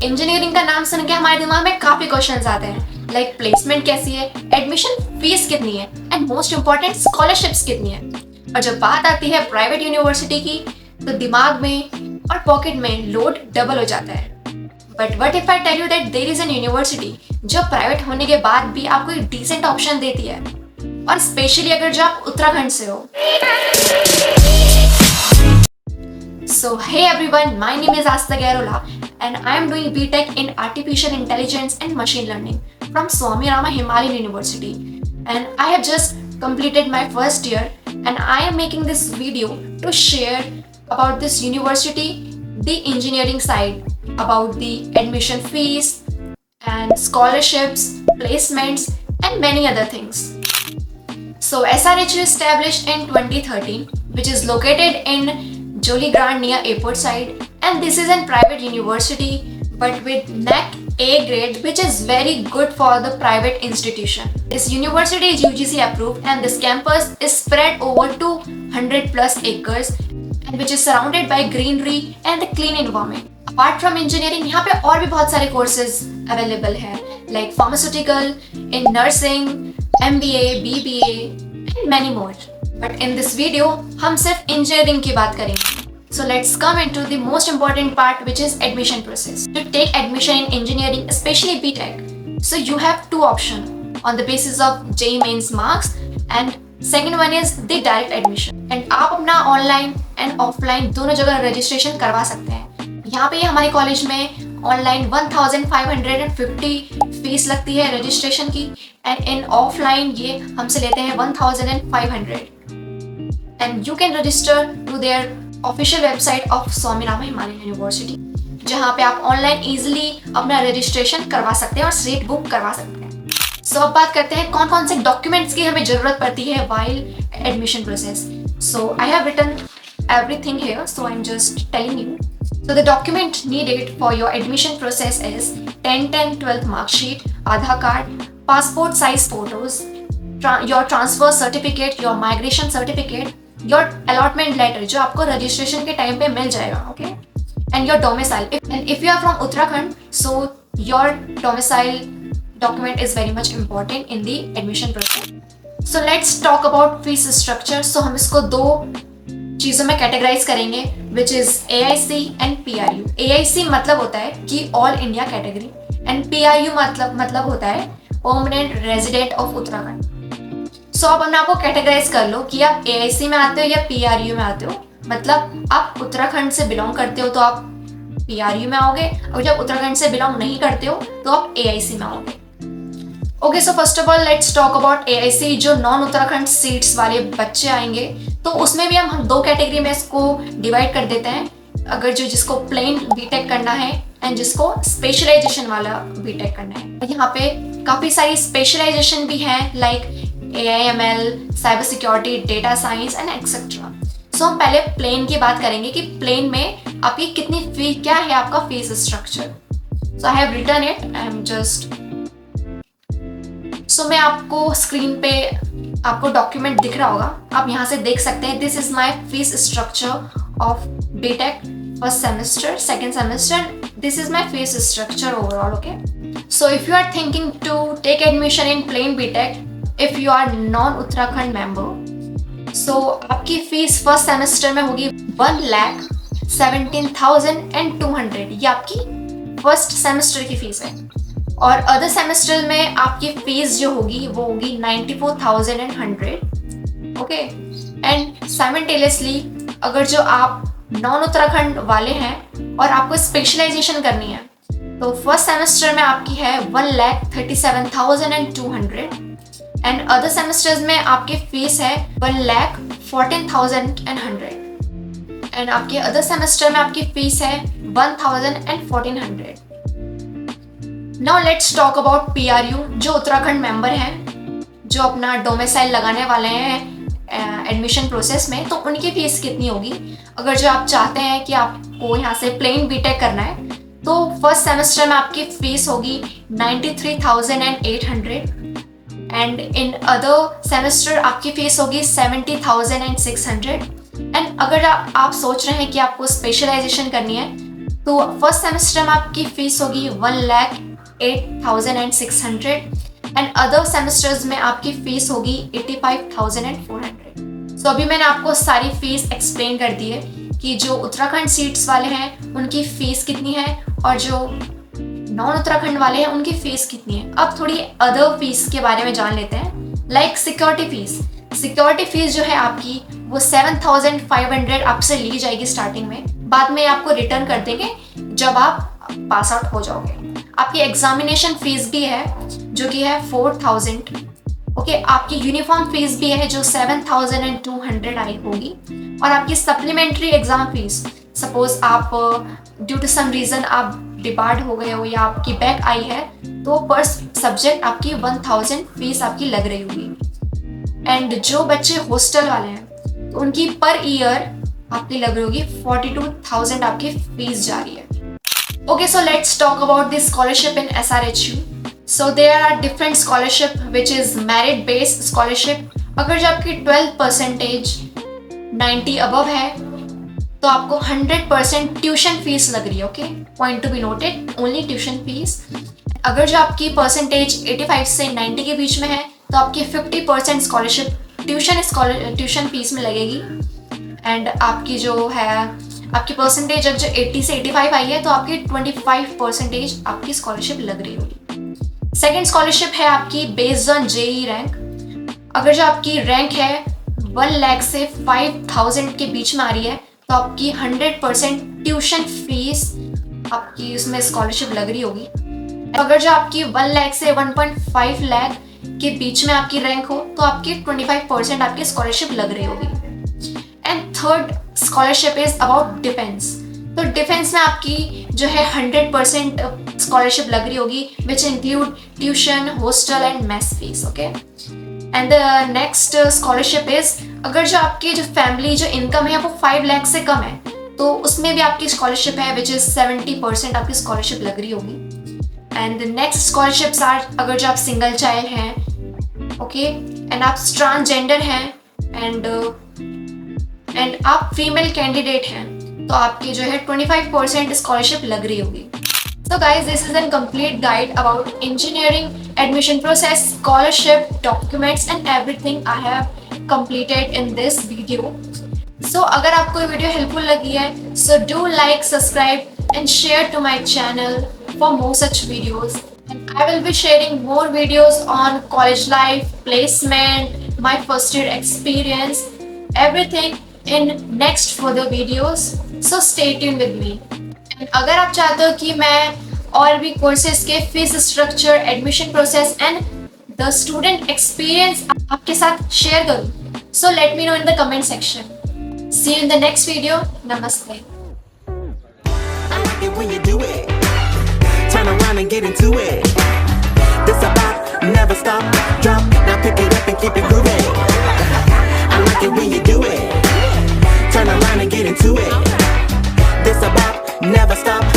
Engineering का नाम सुन के हमारे दिमाग में काफी क्वेश्चंस आते हैं, लाइक प्लेसमेंट कैसी है, एडमिशन फीस कितनी है, एंड मोस्ट इम्पोर्टेंट स्कॉलरशिप्स कितनी है। और जब बात आती है प्राइवेट यूनिवर्सिटी की तो दिमाग में और पॉकेट में लोड डबल हो जाता है। But what if I tell you that there is an university जो प्राइवेट होने के बाद भी आपको एक डिसेंट ऑप्शन देती है, और स्पेशली अगर जो आप उत्तराखंड से हो। So hey everyone, my name is Asta Garola and I am doing BTech in Artificial Intelligence and Machine Learning from Swami Rama Himalayan University, and I have just completed my first year and I am making this video to share about this university, the engineering side, about the admission fees and scholarships, placements and many other things. So SRH is established in 2013, which is located in Joli Grant near airport side, and this is a private university but with NAC A grade, which is very good for the private institution. This university is UGC approved and this campus is spread over 200 plus acres and which is surrounded by greenery and a clean environment. Apart from engineering, यहाँ पे और भी बहुत सारे courses available हैं, like pharmaceutical, in nursing, MBA, BBA and many more. But in this video हम सिर्फ engineering की बात करेंगे. So let's come into the most important part, which is admission process. To take admission in engineering, especially BTech, so you have two options on the basis of JEE Mains marks, and second one is the direct admission. And आप अपना online and offline दोनों जगह registration करवा सकते हैं. यहाँ पे हमारे कॉलेज में ऑनलाइन 1550 फीस लगती है रजिस्ट्रेशन की, एंड इन ऑफलाइन ये हमसे लेते हैं 1500. And you can register to their official website of Swami Rama Himalayan University, जहाँ पे आप ऑनलाइन इजीली अपना रजिस्ट्रेशन करवा सकते हैं और सीट बुक करवा सकते हैं. सो अब बात करते हैं कौन कौन से डॉक्यूमेंट्स की हमें जरूरत पड़ती है while admission process. So I have written everything here, so I'm just telling you. So the document needed for your admission process is 10, 12th mark sheet, Aadhaar card, passport size photos, your transfer certificate, your migration certificate, your allotment letter जो आपको registration के time पे मिल जाएगा, okay? And your domicile. And if you are from Uttarakhand, so your domicile document is very much important in the admission process. So let's talk about fees structure. So हम इसको दो चीज़ों में categorize करेंगे, which is AIC and PRU. AIC मतलब होता है कि All India Category, and PRU मतलब होता है Permanent Resident of Uttarakhand. सो अब हमने आपको कैटेगराइज कर लो कि आप AIC में आते हो या PRU में आते हो. मतलब आप उत्तराखंड से बिलोंग करते हो तो आप PRU में आओगे, और जब उत्तराखंड से बिलोंग नहीं करते हो तो आप AIC में आओगे. Okay, so first of all let's talk about AIC. जो नॉन उत्तराखंड सीट्स वाले बच्चे आएंगे तो उसमें भी हम दो कैटेगरी में इसको डिवाइड कर देते हैं. अगर जिसको प्लेन बीटेक करना है एंड जिसको स्पेशलाइजेशन वाला बीटेक करना है. यहाँ पे काफ़ी सारी स्पेशलाइजेशन भी हैं, like AIML, cyber security, data science and etcetera. So हम पहले प्लेन की बात करेंगे कि प्लेन में आपकी कितनी फी, क्या है आपका fees structure. So I have written it, I am just. So मैं आपको स्क्रीन पे आपको डॉक्यूमेंट दिख रहा होगा, आप यहाँ से देख सकते हैं. This is my fees structure of BTech first semester, second semester. This is my fees structure overall. Okay, so if you are thinking to take admission in plain BTech, if you are non Uttarakhand member, so आपकी fees first semester में होगी 1,17,200. ये आपकी first semester की fees है. और other semester में आपकी फीस जो होगी वो होगी 94,100. ओके, एंड साइमल्टेनियसली अगर जो आप नॉन उत्तराखंड वाले हैं और आपको स्पेशलाइजेशन करनी है तो फर्स्ट सेमेस्टर में आपकी है 1,37,200. एंड अदर सेमेस्टर्स में आपकी फीस है 1,14,100. एंड आपके अदर सेमेस्टर में आपकी फीस है 1,1400. Now let's talk about PRU. जो उत्तराखंड मेंबर हैं, जो अपना डोमिसाइल लगाने वाले हैं एडमिशन प्रोसेस में, तो उनकी फीस कितनी होगी. अगर जो आप चाहते हैं कि आपको यहाँ से प्लेन बीटेक करना है तो फर्स्ट सेमेस्टर में आपकी फीस होगी 93,800. एंड इन अदर सेमेस्टर आपकी फीस होगी 70,600. एंड अगर आप सोच रहे हैं कि आपको स्पेशलाइजेशन करनी है तो फर्स्ट सेमेस्टर में आपकी फीस होगी 1,08,600 एंड अदर सेमेस्टर्स में आपकी फीस होगी 85,400। सो अभी मैंने आपको सारी फीस एक्सप्लेन कर दी है कि जो उत्तराखंड सीट्स वाले हैं उनकी फीस कितनी है और जो नॉन उत्तराखंड वाले हैं उनकी फीस कितनी है। अब थोड़ी अदर फीस के बारे में जान लेते हैं, like security fees. Security fees जो है आपकी वो 7,500 आपसे ली जाएगी स्टार्टिंग में, बाद में आपको रिटर्न कर देंगे जब आप पास आउट हो जाओगे। आपकी एग्जामिनेशन फीस भी है जो कि है 4,000। ओके, आपकी यूनिफॉर्म फीस भी है जो 7,200 आई होगी, और आपकी सप्लीमेंट्री एग्जाम फीस, सपोज आप ड्यू टू सम रीज़न आप डिबार्ड हो गए हो या आपकी बैक आई है तो पर सब्जेक्ट आपकी 1,000 फीस आपकी लग रही होगी। एंड जो बच्चे हॉस्टल वाले हैं तो उनकी पर ईयर आपकी लग रही होगी 42,000 आपकी फीस जा रही है। Okay, so let's talk about this scholarship in SRHU। So there are different scholarship which is merit based scholarship. अगर जो आपकी 12% 90 अबव है तो आपको 100% ट्यूशन फीस लग रही है। Okay, point to be noted, only tuition fees. अगर जो आपकी परसेंटेज 85 से 90 के बीच में है तो आपकी 50% स्कॉलरशिप ट्यूशन फीस में लगेगी। एंड आपकी जो है आपकी परसेंटेज अगर जो 80 से 85 आई है तो आपकी 25% आपकी स्कॉलरशिप लग रही होगी। सेकेंड स्कॉलरशिप है आपकी बेस्ड ऑन JEE रैंक। अगर जो आपकी रैंक है 1 लाख से 5,000 के बीच में आ रही है तो आपकी 100% ट्यूशन फीस आपकी उसमें स्कॉलरशिप लग रही होगी। अगर जो आपकी 1 लाख से 1.5 लाख के बीच में आपकी रैंक हो तो आपकी 25% आपकी स्कॉलरशिप लग रही होगी। And third scholarship is about defence. तो डिफेंस में आपकी जो है 100% स्कॉलरशिप लग रही होगी which include tuition, hostel and mess fees. Okay, and the next scholarship is अगर जो आपकी जो फैमिली जो इनकम है वो 5 लाख से कम है तो उसमें भी आपकी स्कॉलरशिप है विच इज 70% आपकी स्कॉलरशिप लग रही होगी। And the next scholarships are अगर जो आप सिंगल चाइल्ड हैं, ओके, एंड आप ट्रांसजेंडर हैं एंड आप फीमेल कैंडिडेट हैं तो आपकी जो है 25% स्कॉलरशिप लग रही होगी। So guys, this is a complete guide about engineering admission process, scholarship, documents and everything I have completed in this video. So अगर आपको ये वीडियो हेल्पफुल लगी है so do like, subscribe and share to my channel for more such videos. And I will be sharing more videos on college life, placement, my first year experience, everything in next further videos. So stay tuned with me. अगर आप चाहते हो कि मैं और भी courses के fees structure, admission process and the student experience आपके साथ शेयर करूं, so let me know in the comment section. See you in the next video. नमस्ते। Never stop.